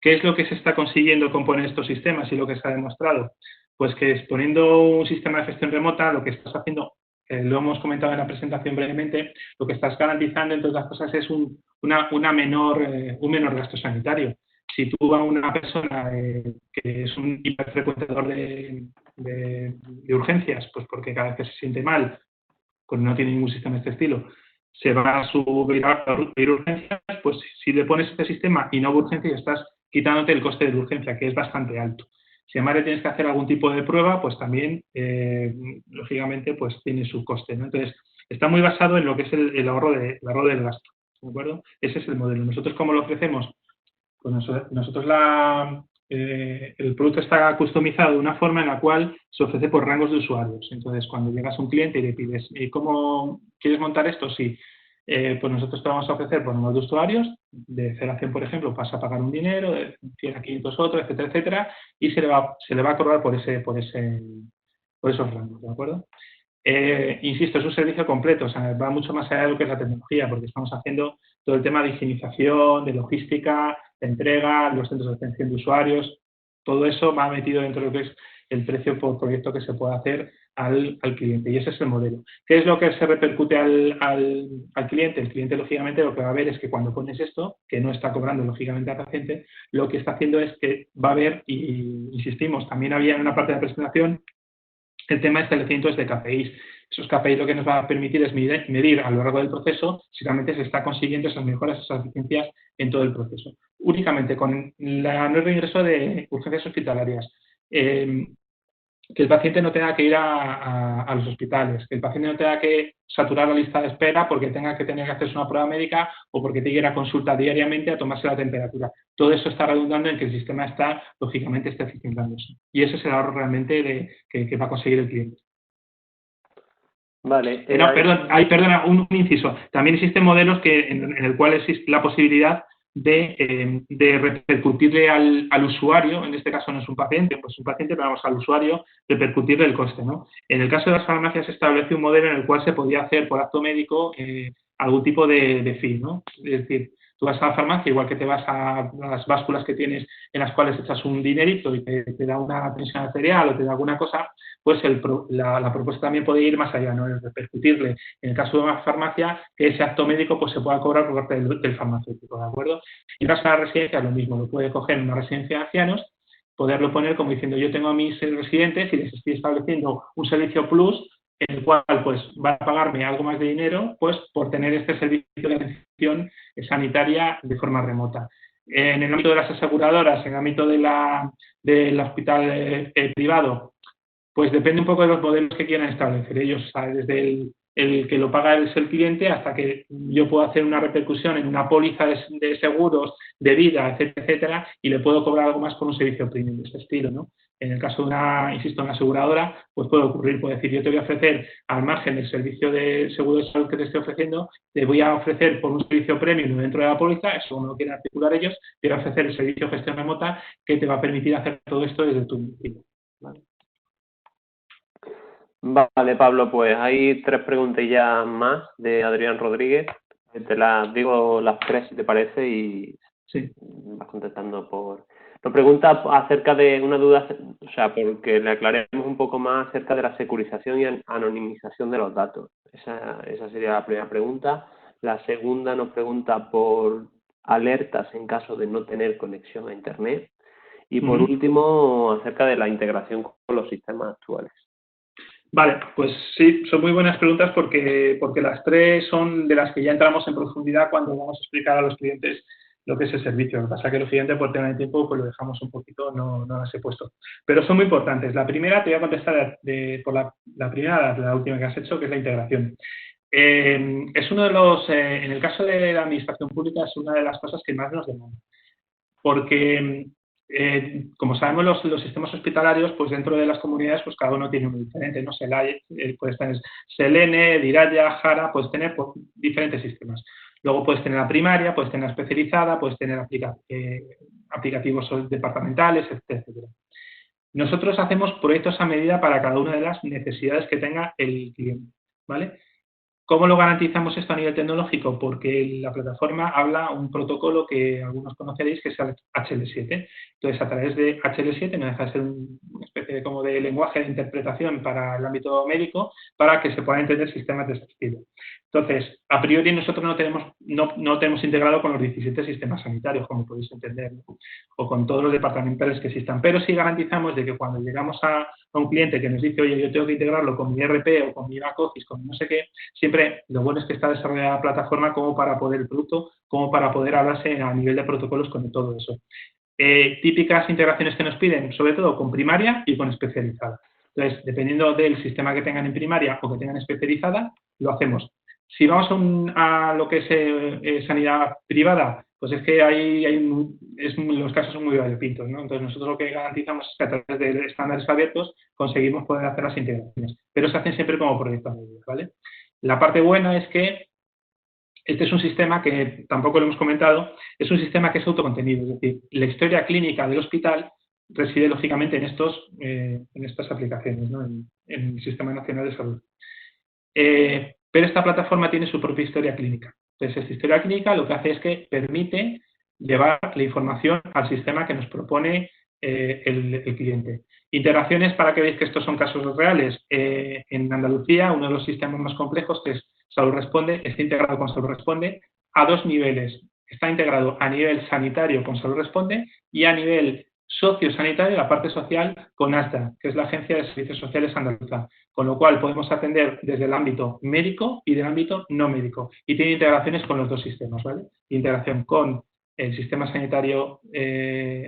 ¿Qué es lo que se está consiguiendo con poner estos sistemas y lo que se ha demostrado? Pues que poniendo un sistema de gestión remota, lo que estás haciendo, lo hemos comentado en la presentación brevemente, lo que estás garantizando, entre otras cosas, es un menor gasto sanitario. Si tú a una persona que es un hiperfrecuentador de urgencias, pues porque cada vez que se siente mal, pues no tiene ningún sistema de este estilo, se va a pedir urgencias, pues si le pones este sistema y no hubo urgencia, ya estás quitándote el coste de la urgencia, que es bastante alto. Si además le tienes que hacer algún tipo de prueba, pues también, lógicamente, pues tiene su coste, ¿no? Entonces, está muy basado en lo que es el ahorro del gasto, ¿de acuerdo? Ese es el modelo. ¿Nosotros cómo lo ofrecemos? Pues nosotros el producto está customizado de una forma en la cual se ofrece por rangos de usuarios. Entonces, cuando llegas a un cliente y le pides, ¿cómo quieres montar esto? Sí. Pues nosotros te vamos a ofrecer por número de usuarios, de 0 a 100, por ejemplo, vas a pagar un dinero, de 100 a 500 otro, etcétera, etcétera, y se le va a cobrar por esos rangos, ¿de acuerdo? Insisto, es un servicio completo, o sea, va mucho más allá de lo que es la tecnología, porque estamos haciendo todo el tema de higienización, de logística, de entrega, los centros de atención de usuarios, todo eso va metido dentro de lo que es el precio por proyecto que se puede hacer al cliente, y ese es el modelo. ¿Qué es lo que se repercute al cliente? El cliente, lógicamente, lo que va a ver es que cuando pones esto, que no está cobrando, lógicamente, al paciente, lo que está haciendo es que va a ver, y insistimos, también había en una parte de la presentación el tema de establecimientos de KPIs. Esos KPIs lo que nos va a permitir es medir a lo largo del proceso si realmente se está consiguiendo esas mejoras, esas eficiencias en todo el proceso. Únicamente con la nuevo ingreso de urgencias hospitalarias, que el paciente no tenga que ir a los hospitales, que el paciente no tenga que saturar la lista de espera porque tenga que tener que hacerse una prueba médica o porque tenga que ir a consulta diariamente a tomarse la temperatura. Todo eso está redundando en que el sistema lógicamente, está eficientándose. Y ese es el ahorro realmente que va a conseguir el cliente. Vale. Perdona, un inciso. También existen modelos en el cual existe la posibilidad de repercutirle al usuario, en este caso no es un paciente, pues un paciente, pero vamos al usuario, repercutirle el coste, ¿no? En el caso de las farmacias se establece un modelo en el cual se podía hacer por acto médico algún tipo de fee, ¿no? Es decir, tú vas a la farmacia, igual que te vas a las básculas que tienes en las cuales echas un dinerito y te da una tensión arterial o te da alguna cosa, pues la propuesta también puede ir más allá, ¿no? Es repercutirle, en el caso de una farmacia, que ese acto médico pues se pueda cobrar por parte del farmacéutico, ¿de acuerdo? En el caso de la residencia lo mismo, lo puede coger en una residencia de ancianos, poderlo poner como diciendo yo tengo a mis residentes y les estoy estableciendo un servicio plus en el cual pues van a pagarme algo más de dinero pues por tener este servicio de atención sanitaria de forma remota. En el ámbito de las aseguradoras, en el ámbito del hospital privado, pues depende un poco de los modelos que quieran establecer ellos, ¿sabes? Desde el que lo paga es el cliente hasta que yo puedo hacer una repercusión en una póliza de seguros, de vida, etcétera, etcétera, y le puedo cobrar algo más por un servicio premium de ese estilo, ¿no? En el caso de una aseguradora, pues puede ocurrir, puede decir, yo te voy a ofrecer, al margen del servicio de seguro de salud que te estoy ofreciendo, te voy a ofrecer por un servicio premium dentro de la póliza, eso no lo quieren articular ellos, te voy a ofrecer el servicio de gestión remota que te va a permitir hacer todo esto desde tu domicilio, ¿vale? Vale, Pablo, pues hay 3 preguntillas más de Adrián Rodríguez. Te las digo las 3 si te parece y sí, vas contestando por... Nos pregunta acerca de una duda, o sea, porque le aclaremos un poco más acerca de la securización y anonimización de los datos. Esa sería la primera pregunta. La segunda nos pregunta por alertas en caso de no tener conexión a Internet. Y por último, acerca de la integración con los sistemas actuales. Vale, pues sí, son muy buenas preguntas porque las 3 son de las que ya entramos en profundidad cuando vamos a explicar a los clientes lo que es el servicio. Lo que pasa es que los clientes por tema de tiempo pues lo dejamos un poquito, no las he puesto. Pero son muy importantes. La primera, te voy a contestar por la primera, la última que has hecho, que es la integración. Es uno de los, en el caso de la administración pública, es una de las cosas que más nos demandan. Porque como sabemos, los sistemas hospitalarios, pues dentro de las comunidades, pues cada uno tiene uno diferente, ¿no? Puedes tener Selene, Diraya, Jara, puedes tener pues, diferentes sistemas. Luego puedes tener la primaria, puedes tener la especializada, puedes tener aplicativos departamentales, etcétera. Nosotros hacemos proyectos a medida para cada una de las necesidades que tenga el cliente, ¿vale? ¿Cómo lo garantizamos esto a nivel tecnológico? Porque la plataforma habla un protocolo que algunos conoceréis, que es el HL7. Entonces, a través de HL7 no deja de ser una especie como de lenguaje de interpretación para el ámbito médico para que se puedan entender sistemas de este estilo. Entonces, a priori nosotros no tenemos integrado con los 17 sistemas sanitarios, como podéis entender, ¿no? O con todos los departamentales que existan, pero sí garantizamos de que cuando llegamos a un cliente que nos dice, oye, yo tengo que integrarlo con mi ERP o con mi back office, con no sé qué, siempre lo bueno es que está desarrollada la plataforma como para poder el producto, como para poder hablarse a nivel de protocolos con todo eso. Típicas integraciones que nos piden, sobre todo con primaria y con especializada. Entonces, dependiendo del sistema que tengan en primaria o que tengan especializada, lo hacemos Si vamos a lo que es sanidad privada, pues es que los casos son muy variopintos, ¿no? Entonces, nosotros lo que garantizamos es que a través de estándares abiertos conseguimos poder hacer las integraciones, pero se hacen siempre como proyectos medios, ¿vale? La parte buena es que este es un sistema que tampoco lo hemos comentado, es un sistema que es autocontenido, es decir, la historia clínica del hospital reside lógicamente en estas aplicaciones, ¿no? en el Sistema Nacional de Salud. Pero esta plataforma tiene su propia historia clínica. Entonces, esta historia clínica lo que hace es que permite llevar la información al sistema que nos propone el cliente. Integraciones, para que veáis que estos son casos reales. En Andalucía, uno de los sistemas más complejos, que es Salud Responde, está integrado con Salud Responde a dos niveles. Está integrado a nivel sanitario con Salud Responde y a nivel sociosanitario, la parte social, con ASDA, que es la Agencia de Servicios Sociales Andaluza. Con lo cual podemos atender desde el ámbito médico y del ámbito no médico. Y tiene integraciones con los dos sistemas, ¿vale? Integración con el sistema sanitario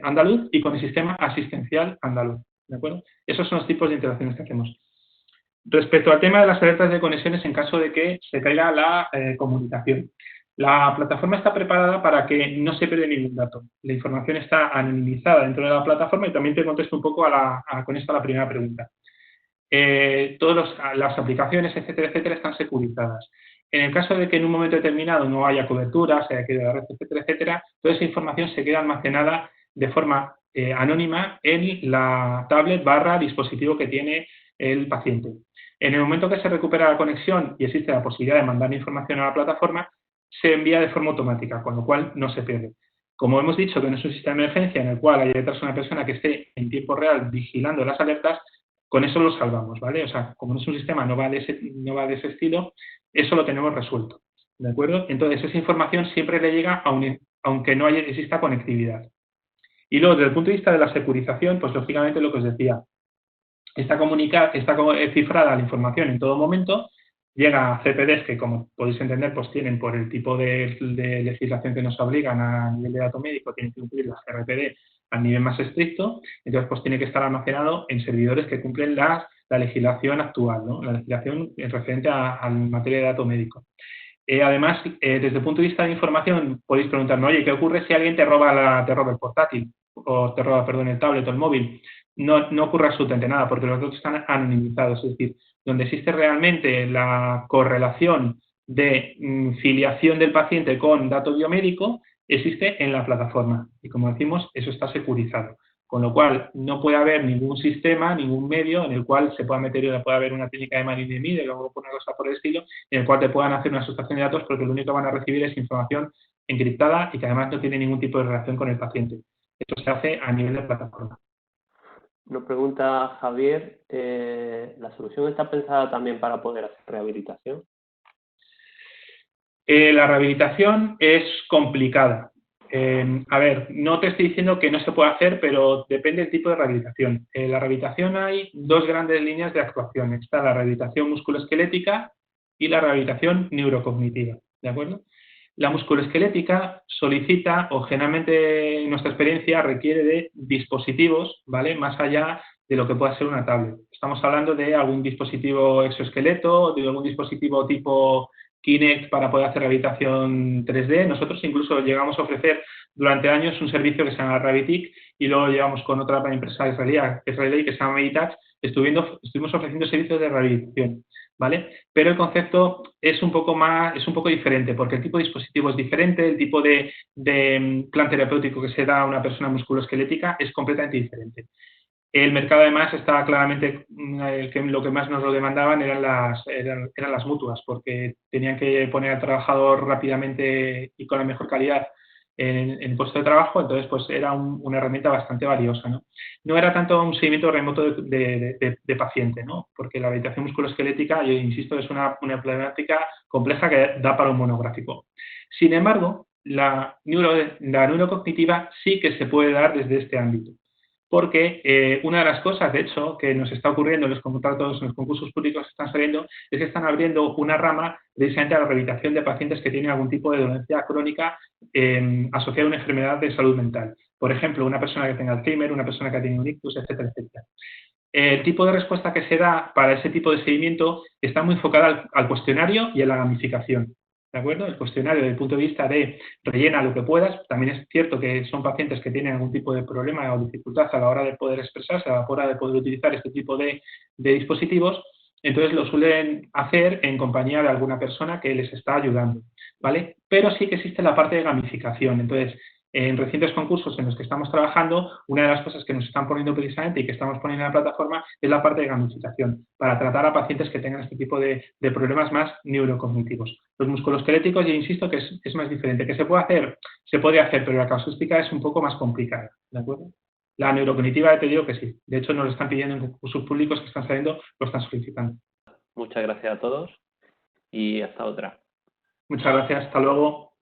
andaluz y con el sistema asistencial andaluz, ¿de acuerdo? Esos son los tipos de integraciones que hacemos. Respecto al tema de las alertas de conexiones en caso de que se caiga la comunicación. La plataforma está preparada para que no se pierda ningún dato. La información está anonimizada dentro de la plataforma y también te contesto un poco con esto a la primera pregunta. Todas las aplicaciones, etcétera, etcétera, están securizadas. En el caso de que en un momento determinado no haya cobertura, se haya caído la red, etcétera, etcétera, toda esa información se queda almacenada de forma anónima en la tablet / dispositivo que tiene el paciente. En el momento que se recupera la conexión y existe la posibilidad de mandar información a la plataforma, se envía de forma automática, con lo cual no se pierde. Como hemos dicho que no es un sistema de emergencia en el cual hay detrás una persona que esté en tiempo real vigilando las alertas, con eso lo salvamos, ¿vale? O sea, como no es un sistema, no va de ese estilo, eso lo tenemos resuelto, ¿de acuerdo? Entonces, esa información siempre le llega aunque no exista conectividad. Y luego, desde el punto de vista de la securización, pues lógicamente lo que os decía, está cifrada la información en todo momento, llega a CPDs que, como podéis entender, pues tienen por el tipo de legislación que nos obligan a nivel de dato médico, tienen que cumplir las RPD a nivel más estricto, entonces pues tiene que estar almacenado en servidores que cumplen la legislación actual, ¿no? La legislación referente a materia de dato médico. Además, desde el punto de vista de información, podéis preguntarme, oye, ¿qué ocurre si alguien te roba el portátil? O te roba, perdón, el tablet o el móvil. No ocurre absolutamente nada, porque los datos están anonimizados, es decir, donde existe realmente la correlación de filiación del paciente con dato biomédico, existe en la plataforma. Y como decimos, eso está securizado. Con lo cual, no puede haber ningún sistema, ningún medio en el cual se pueda meter, puede haber una técnica de Marin-Mide, y luego una cosa por el estilo, en el cual te puedan hacer una sustracción de datos, porque lo único que van a recibir es información encriptada y que además no tiene ningún tipo de relación con el paciente. Esto se hace a nivel de plataforma. Nos pregunta Javier, ¿la solución está pensada también para poder hacer rehabilitación? La rehabilitación es complicada. A ver, no te estoy diciendo que no se pueda hacer, pero depende del tipo de rehabilitación. En la rehabilitación hay dos grandes líneas de actuación. Está la rehabilitación musculoesquelética y la rehabilitación neurocognitiva, ¿de acuerdo? La musculoesquelética solicita, o generalmente en nuestra experiencia, requiere de dispositivos, ¿vale? Más allá de lo que pueda ser una tablet. Estamos hablando de algún dispositivo exoesqueleto, de algún dispositivo tipo Kinect para poder hacer rehabilitación 3D. Nosotros incluso llegamos a ofrecer durante años un servicio que se llama Rehabitic y luego llegamos con otra empresa israelí que se llama Meditouch. Estuvimos ofreciendo servicios de rehabilitación, ¿vale? Pero el concepto es un poco diferente porque el tipo de dispositivo es diferente, el tipo de plan terapéutico que se da a una persona musculoesquelética es completamente diferente. El mercado además está claramente, lo que más nos lo demandaban eran las mutuas, porque tenían que poner al trabajador rápidamente y con la mejor calidad en el puesto de trabajo, entonces pues era una herramienta bastante valiosa, ¿no? No era tanto un seguimiento remoto de paciente, ¿no? Porque la rehabilitación musculoesquelética, yo insisto, es una problemática compleja que da para un monográfico. Sin embargo, la neurocognitiva sí que se puede dar desde este ámbito. Porque una de las cosas, de hecho, que nos está ocurriendo en los contratos, en los concursos públicos que están saliendo, es que están abriendo una rama precisamente a la rehabilitación de pacientes que tienen algún tipo de dolencia crónica asociada a una enfermedad de salud mental. Por ejemplo, una persona que tenga Alzheimer, una persona que tiene un ictus, etcétera, etcétera. el tipo de respuesta que se da para ese tipo de seguimiento está muy enfocada al cuestionario y a la gamificación. ¿De acuerdo? El cuestionario, desde el punto de vista de rellena lo que puedas, también es cierto que son pacientes que tienen algún tipo de problema o dificultad a la hora de poder expresarse, a la hora de poder utilizar este tipo de dispositivos, entonces lo suelen hacer en compañía de alguna persona que les está ayudando, ¿vale? Pero sí que existe la parte de gamificación. Entonces, en recientes concursos en los que estamos trabajando, una de las cosas que nos están poniendo precisamente y que estamos poniendo en la plataforma es la parte de gamificación, para tratar a pacientes que tengan este tipo de problemas más neurocognitivos. Los musculoesqueléticos, ya insisto, que es más diferente. ¿Que se puede hacer, pero la casuística es un poco más complicada, ¿de acuerdo? La neurocognitiva, te digo que sí. De hecho, nos lo están pidiendo en concursos públicos que están saliendo, lo están solicitando. Muchas gracias a todos y hasta otra. Muchas gracias. Hasta luego.